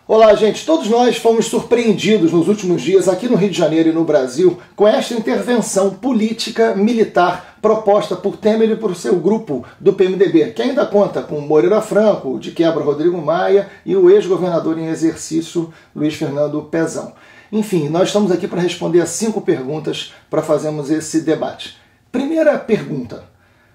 Olá, gente. Todos nós fomos surpreendidos nos últimos dias aqui no Rio de Janeiro e no Brasil com esta intervenção política militar proposta por Temer e por seu grupo do PMDB, que ainda conta com Moreira Franco, de quebra Rodrigo Maia e o ex-governador em exercício Luiz Fernando Pezão. Enfim, nós estamos aqui para responder a 5 perguntas para fazermos esse debate. Primeira pergunta: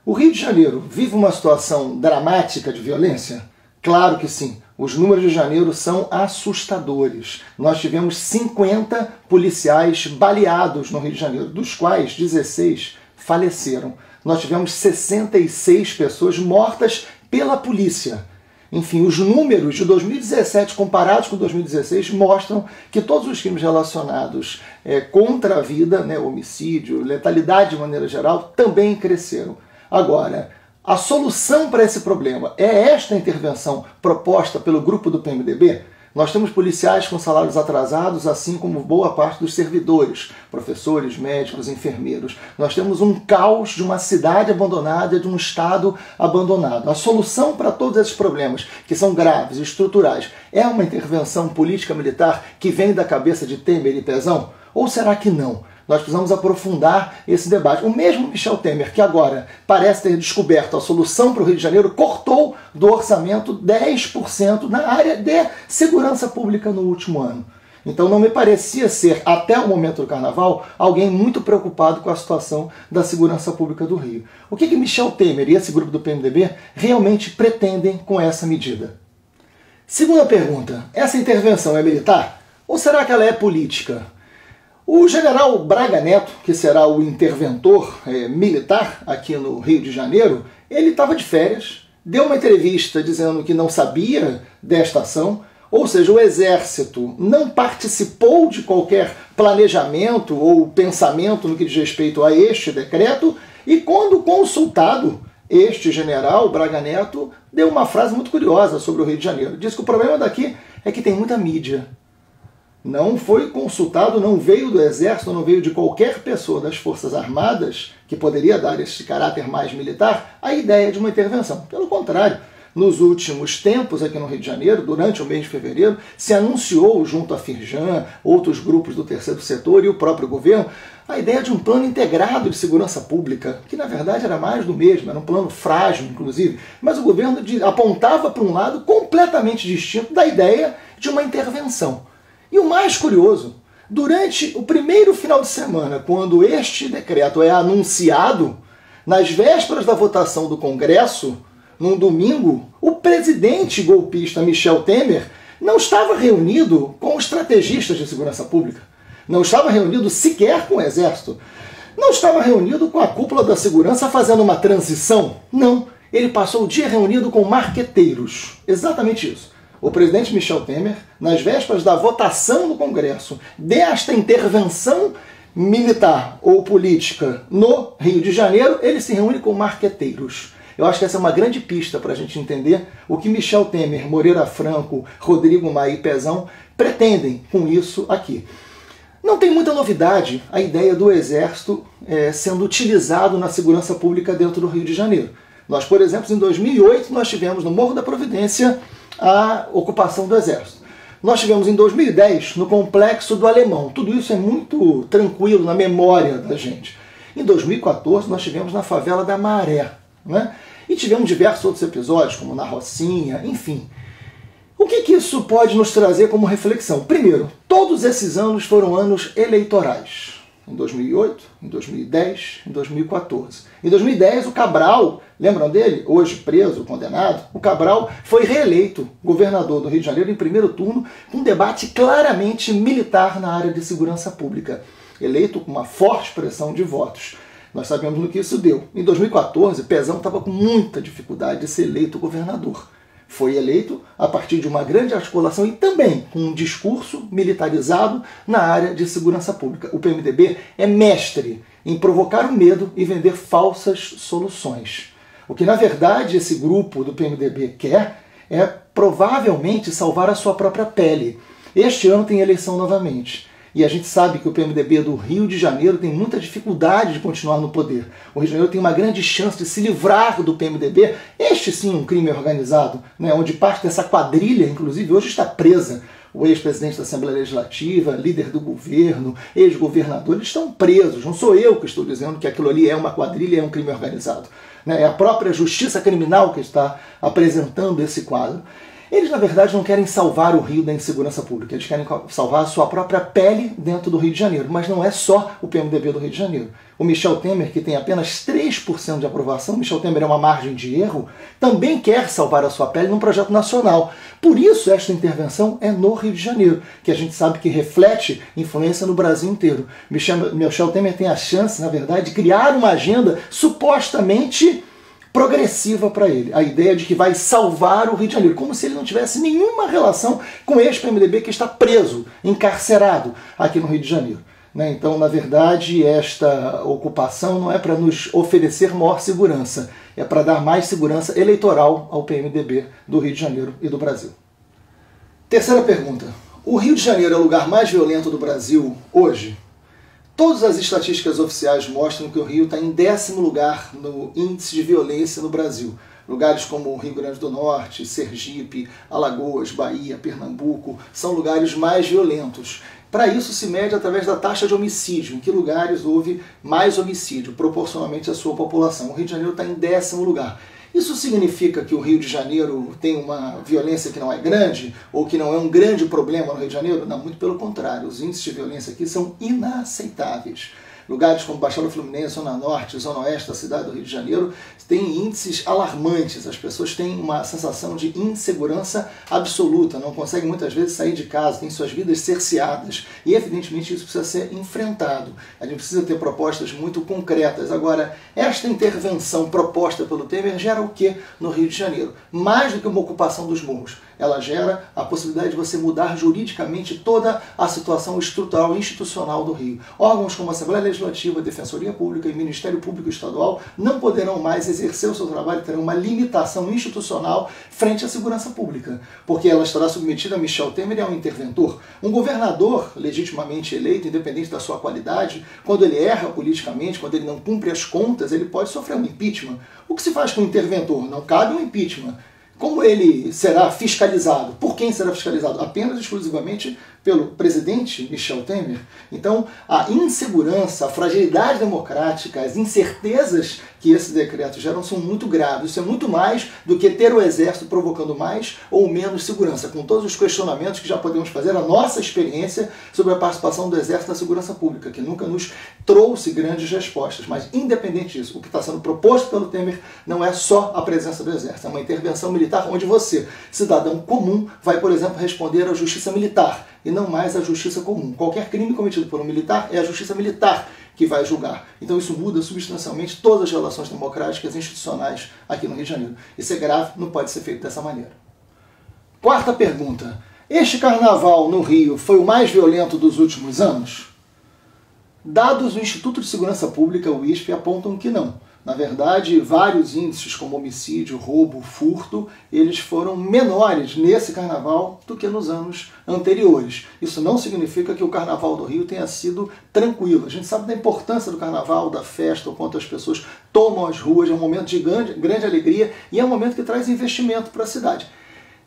o Rio de Janeiro vive uma situação dramática de violência? Claro que sim. Os números de janeiro são assustadores. Nós tivemos 50 policiais baleados no Rio de Janeiro, dos quais 16 faleceram. Nós tivemos 66 pessoas mortas pela polícia. Enfim, os números de 2017 comparados com 2016 mostram que todos os crimes relacionados contra a vida, homicídio, letalidade de maneira geral, também cresceram. Agora, a solução para esse problema é esta intervenção proposta pelo grupo do PMDB? Nós temos policiais com salários atrasados, assim como boa parte dos servidores, professores, médicos, enfermeiros. Nós temos um caos de uma cidade abandonada, de um estado abandonado. A solução para todos esses problemas, que são graves, estruturais, é uma intervenção política militar que vem da cabeça de Temer e Pezão? Ou será que não? Nós precisamos aprofundar esse debate. O mesmo Michel Temer, que agora parece ter descoberto a solução para o Rio de Janeiro, cortou do orçamento 10% na área de segurança pública no último ano. Então não me parecia ser, até o momento do Carnaval, alguém muito preocupado com a situação da segurança pública do Rio. O que Michel Temer e esse grupo do PMDB realmente pretendem com essa medida? Segunda pergunta: essa intervenção é militar? Ou será que ela é política? O general Braga Neto, que será o interventor militar aqui no Rio de Janeiro, ele estava de férias, deu uma entrevista dizendo que não sabia desta ação, ou seja, o Exército não participou de qualquer planejamento ou pensamento no que diz respeito a este decreto, e quando consultado, este general Braga Neto deu uma frase muito curiosa sobre o Rio de Janeiro. Diz que o problema daqui é que tem muita mídia. Não foi consultado, não veio do Exército, não veio de qualquer pessoa das Forças Armadas que poderia dar esse caráter mais militar a ideia de uma intervenção. Pelo contrário, nos últimos tempos aqui no Rio de Janeiro, durante o mês de fevereiro, se anunciou junto à Firjan, outros grupos do terceiro setor e o próprio governo, a ideia de um plano integrado de segurança pública, que na verdade era mais do mesmo, era um plano frágil, inclusive, mas o governo apontava para um lado completamente distinto da ideia de uma intervenção. E o mais curioso, durante o primeiro final de semana, quando este decreto é anunciado, nas vésperas da votação do Congresso, num domingo, o presidente golpista Michel Temer não estava reunido com estrategistas de segurança pública, não estava reunido sequer com o Exército, não estava reunido com a cúpula da segurança fazendo uma transição, não. Ele passou o dia reunido com marqueteiros, exatamente isso. O presidente Michel Temer, nas vésperas da votação no Congresso desta intervenção militar ou política no Rio de Janeiro, ele se reúne com marqueteiros. Eu acho que essa é uma grande pista para a gente entender o que Michel Temer, Moreira Franco, Rodrigo Maia e Pezão pretendem com isso aqui. Não tem muita novidade a ideia do Exército sendo utilizado na segurança pública dentro do Rio de Janeiro. Nós, por exemplo, em 2008, nós tivemos no Morro da Providência a ocupação do Exército. Nós tivemos em 2010 no Complexo do Alemão. Tudo isso é muito tranquilo na memória da gente. Em 2014 nós tivemos na favela da Maré, E tivemos diversos outros episódios, como na Rocinha, enfim. O que isso pode nos trazer como reflexão? Primeiro, todos esses anos foram anos eleitorais. Em 2008, em 2010, em 2014. Em 2010, o Cabral, lembram dele? Hoje preso, condenado. O Cabral foi reeleito governador do Rio de Janeiro em primeiro turno, com um debate claramente militar na área de segurança pública. Eleito com uma forte pressão de votos. Nós sabemos no que isso deu. Em 2014, Pezão estava com muita dificuldade de ser eleito governador. Foi eleito a partir de uma grande articulação e também com um discurso militarizado na área de segurança pública. O PMDB é mestre em provocar o medo e vender falsas soluções. O que, na verdade, esse grupo do PMDB quer é provavelmente salvar a sua própria pele. Este ano tem eleição novamente. E a gente sabe que o PMDB do Rio de Janeiro tem muita dificuldade de continuar no poder. O Rio de Janeiro tem uma grande chance de se livrar do PMDB, este sim um crime organizado, né, onde parte dessa quadrilha, inclusive, hoje está presa. O ex-presidente da Assembleia Legislativa, líder do governo, ex-governador, eles estão presos. Não sou eu que estou dizendo que aquilo ali é uma quadrilha, é um crime organizado. É a própria justiça criminal que está apresentando esse quadro. Eles, na verdade, não querem salvar o Rio da insegurança pública, eles querem salvar a sua própria pele dentro do Rio de Janeiro. Mas não é só o PMDB do Rio de Janeiro. O Michel Temer, que tem apenas 3% de aprovação, Michel Temer é uma margem de erro, também quer salvar a sua pele num projeto nacional. Por isso, esta intervenção é no Rio de Janeiro, que a gente sabe que reflete influência no Brasil inteiro. Michel Temer tem a chance, na verdade, de criar uma agenda supostamente progressiva para ele. A ideia de que vai salvar o Rio de Janeiro, como se ele não tivesse nenhuma relação com este PMDB que está preso, encarcerado aqui no Rio de Janeiro. Então, na verdade, esta ocupação não é para nos oferecer maior segurança, é para dar mais segurança eleitoral ao PMDB do Rio de Janeiro e do Brasil. Terceira pergunta. O Rio de Janeiro é o lugar mais violento do Brasil hoje? Todas as estatísticas oficiais mostram que o Rio está em 10º lugar no índice de violência no Brasil. Lugares como o Rio Grande do Norte, Sergipe, Alagoas, Bahia, Pernambuco são lugares mais violentos. Para isso se mede através da taxa de homicídio, em que lugares houve mais homicídio, proporcionalmente à sua população. O Rio de Janeiro está em 10º lugar. Isso significa que o Rio de Janeiro tem uma violência que não é grande, ou que não é um grande problema no Rio de Janeiro? Não, muito pelo contrário. Os índices de violência aqui são inaceitáveis. Lugares como Baixada Fluminense, Zona Norte, Zona Oeste da cidade do Rio de Janeiro têm índices alarmantes. As pessoas têm uma sensação de insegurança absoluta, não conseguem muitas vezes sair de casa, têm suas vidas cerceadas. E evidentemente isso precisa ser enfrentado. A gente precisa ter propostas muito concretas. Agora, esta intervenção proposta pelo Temer gera o que no Rio de Janeiro? Mais do que uma ocupação dos morros. Ela gera a possibilidade de você mudar juridicamente toda a situação estrutural e institucional do Rio. Órgãos como a Assembleia Legislativa, a Defensoria Pública e o Ministério Público Estadual não poderão mais exercer o seu trabalho, terão uma limitação institucional frente à segurança pública, porque ela estará submetida a Michel Temer e a um interventor. Um governador legitimamente eleito, independente da sua qualidade, quando ele erra politicamente, quando ele não cumpre as contas, ele pode sofrer um impeachment. O que se faz com o interventor? Não cabe um impeachment. Como ele será fiscalizado? Por quem será fiscalizado? Apenas exclusivamente pelo presidente Michel Temer? Então, a insegurança, a fragilidade democrática, as incertezas que esse decreto geram são muito graves. Isso é muito mais do que ter o exército provocando mais ou menos segurança, com todos os questionamentos que já podemos fazer, a nossa experiência sobre a participação do exército na segurança pública, que nunca nos trouxe grandes respostas. Mas, independente disso, o que está sendo proposto pelo Temer não é só a presença do exército, é uma intervenção militar onde você, cidadão comum, vai, por exemplo, responder à justiça militar e não mais à justiça comum. Qualquer crime cometido por um militar é a justiça militar que vai julgar. Então isso muda substancialmente todas as relações democráticas e institucionais aqui no Rio de Janeiro. Isso é grave, não pode ser feito dessa maneira. Quarta pergunta. Este carnaval no Rio foi o mais violento dos últimos anos? Dados do Instituto de Segurança Pública, o ISP, apontam que não. Na verdade, vários índices como homicídio, roubo, furto, eles foram menores nesse carnaval do que nos anos anteriores. Isso não significa que o carnaval do Rio tenha sido tranquilo. A gente sabe da importância do carnaval, da festa, o quanto as pessoas tomam as ruas, é um momento de grande alegria e é um momento que traz investimento para a cidade.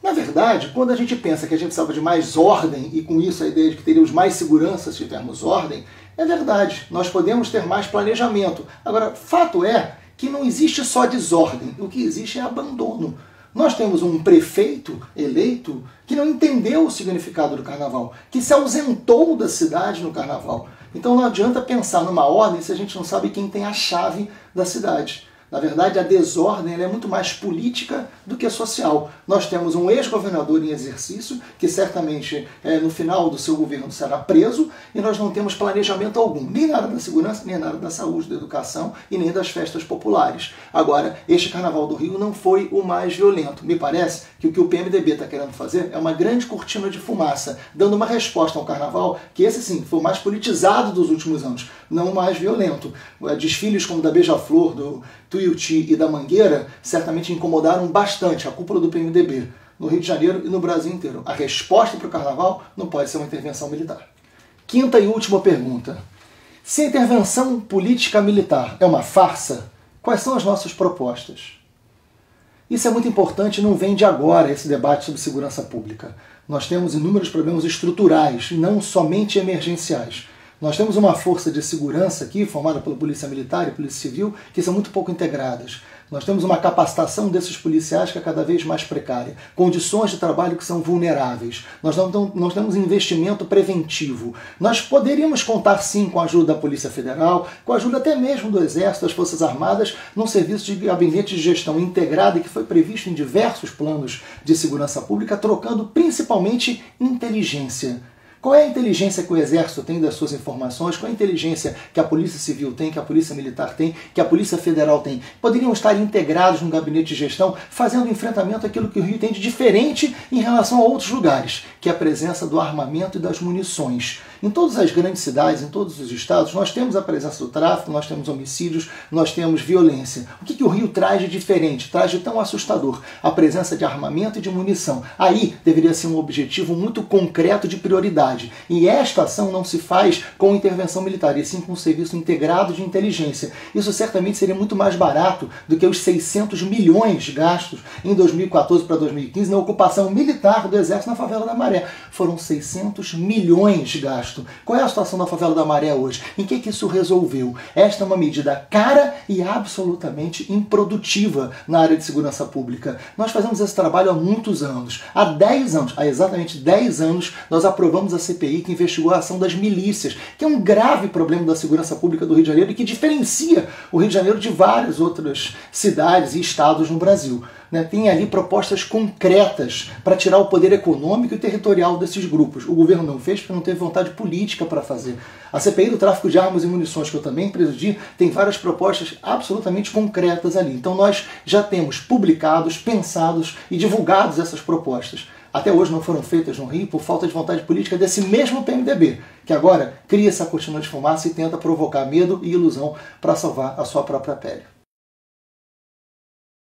Na verdade, quando a gente pensa que a gente precisava de mais ordem, e com isso a ideia de que teríamos mais segurança se tivermos ordem, é verdade, nós podemos ter mais planejamento. Agora, fato é que não existe só desordem, o que existe é abandono. Nós temos um prefeito eleito que não entendeu o significado do carnaval, que se ausentou da cidade no carnaval. Então não adianta pensar numa ordem se a gente não sabe quem tem a chave da cidade. Na verdade, a desordem é muito mais política do que social. Nós temos um ex-governador em exercício, que certamente no final do seu governo será preso, e nós não temos planejamento algum, nem na área da segurança, nem na área da saúde, da educação e nem das festas populares. Agora, este Carnaval do Rio não foi o mais violento. Me parece que o PMDB está querendo fazer é uma grande cortina de fumaça, dando uma resposta ao Carnaval, que esse sim foi o mais politizado dos últimos anos, não o mais violento. Desfiles como da Beija-Flor, do Tuiuti e da Mangueira certamente incomodaram bastante a cúpula do PMDB no Rio de Janeiro e no Brasil inteiro. A resposta para o Carnaval não pode ser uma intervenção militar. Quinta e última pergunta. Se a intervenção política militar é uma farsa, quais são as nossas propostas? Isso é muito importante, não vem de agora esse debate sobre segurança pública. Nós temos inúmeros problemas estruturais, não somente emergenciais. Nós temos uma força de segurança aqui, formada pela Polícia Militar e Polícia Civil, que são muito pouco integradas. Nós temos uma capacitação desses policiais que é cada vez mais precária, condições de trabalho que são vulneráveis. Nós temos investimento preventivo. Nós poderíamos contar sim com a ajuda da Polícia Federal, com a ajuda até mesmo do Exército, das Forças Armadas, num serviço de gabinete de gestão integrado e que foi previsto em diversos planos de segurança pública, trocando principalmente inteligência. Qual é a inteligência que o Exército tem das suas informações? Qual é a inteligência que a Polícia Civil tem, que a Polícia Militar tem, que a Polícia Federal tem? Poderiam estar integrados num gabinete de gestão, fazendo enfrentamento àquilo que o Rio tem de diferente em relação a outros lugares, que é a presença do armamento e das munições. Em todas as grandes cidades, em todos os estados, nós temos a presença do tráfico, nós temos homicídios, nós temos violência. O que o Rio traz de diferente, traz de tão assustador? A presença de armamento e de munição. Aí deveria ser um objetivo muito concreto de prioridade. E esta ação não se faz com intervenção militar, e sim com um serviço integrado de inteligência. Isso certamente seria muito mais barato do que os 600 milhões gastos em 2014 para 2015 na ocupação militar do Exército na Favela da Maré. Foram 600 milhões gastos. Qual é a situação da Favela da Maré hoje? Em que isso resolveu? Esta é uma medida cara e absolutamente improdutiva na área de segurança pública. Nós fazemos esse trabalho há muitos anos. Há 10 anos, há exatamente 10 anos, nós aprovamos a CPI que investigou a ação das milícias, que é um grave problema da segurança pública do Rio de Janeiro e que diferencia o Rio de Janeiro de várias outras cidades e estados no Brasil. Tem ali propostas concretas para tirar o poder econômico e territorial desses grupos. O governo não fez porque não teve vontade política para fazer. A CPI do tráfico de armas e munições, que eu também presidi, tem várias propostas absolutamente concretas ali. Então nós já temos publicados, pensados e divulgados essas propostas. Até hoje não foram feitas no Rio por falta de vontade política desse mesmo PMDB, que agora cria essa cortina de fumaça e tenta provocar medo e ilusão para salvar a sua própria pele.